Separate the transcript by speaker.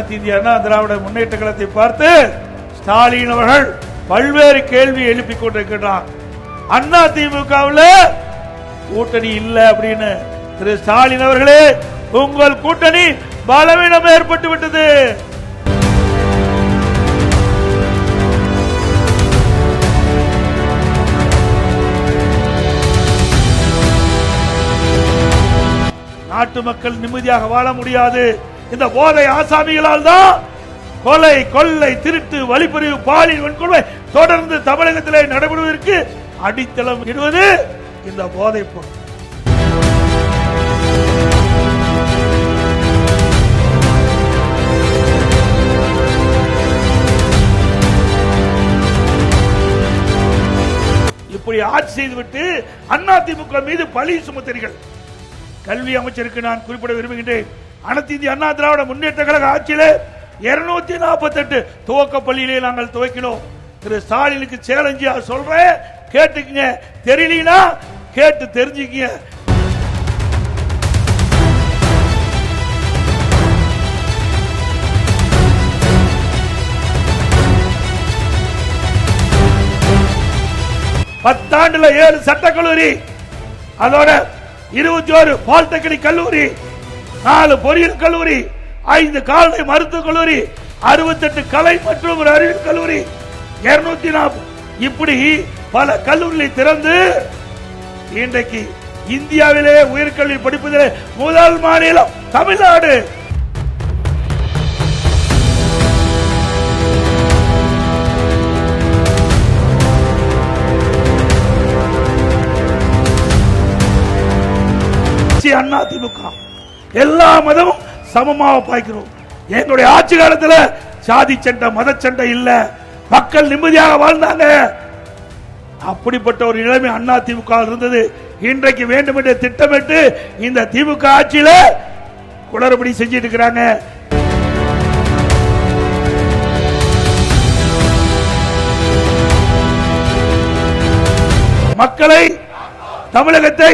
Speaker 1: அனைத்து இந்திய அண்ணா திராவிட முன்னேற்ற கழகத்தை பார்த்து ஸ்டாலின் அவர்கள் பல்வேறு கேள்வி எழுப்பிக் கொண்டிருக்கிறார். அண்ணா திமுகவில் கூட்டணி இல்லை அப்படின்னு. திரு ஸ்டாலின் அவர்களே, உங்கள் கூட்டணி பலவீனம் ஏற்பட்டு விட்டது. நாட்டு மக்கள் நிம்மதியாக வாழ முடியாது. இந்த போதை ஆசாமிகளால் தான் கொலை, கொள்ளை, திருட்டு, வழிப்பறிவு, பாலியல் வன்கொடுமை தொடர்ந்து தமிழகத்திலே நடைபெறுவதற்கு அடித்தளம் இடுவது இந்த போதைப் பொருள். இப்படி ஆட்சி செய்துவிட்டு அதிமுக மீது பழி சுமத்துகிறீர்கள். கல்வி அமைச்சருக்கு நான் குறிப்பிட விரும்புகின்றேன். அனைத்து இந்திய அண்ணா திராவிட முன்னேற்ற கழக ஆட்சியிலே 248 துவக்க பள்ளியிலே நாங்கள் துவக்கினோம். திரு ஸ்டாலினுக்கு சேலஞ்சியா சொல்றேன், கேட்டுக்குங்க. தெரியலனா கேட்டு தெரிஞ்சுக்கங்க. பத்தாண்டுல 7 சட்டக்கல்லூரி, அதோட 21 பாலிடெக்னிக் கல்லூரி, 4 பொறியியல் கல்லூரி, 5 கால்நடை மருத்துவக் கல்லூரி, 68 கலை மற்றும் அறிவியல் கல்லூரி, 240 இப்படி பல கல்லூரிகளை திறந்து இன்றைக்கு இந்தியாவிலே உயர்கல்வி படிப்பதிலே முதல் மாநிலம் தமிழ்நாடு. அண்ணா திமுக எல்லா மதமும் சமமாக பாய்க்கிறோம். எங்களுடைய ஆட்சி காலத்தில் சாதி சண்டை, மத சண்டை இல்ல, மக்கள் நிம்மதியாக வாழ்ந்தாங்க. அப்படிப்பட்ட ஒரு நிலைமை அண்ணா திமுக இருந்தது. இன்றைக்கு வேண்டும் என்று திட்டமிட்டு இந்த திமுக ஆட்சியில குளறுபடி செஞ்சிட்டு இருக்கிறாங்க. மக்களை, தமிழகத்தை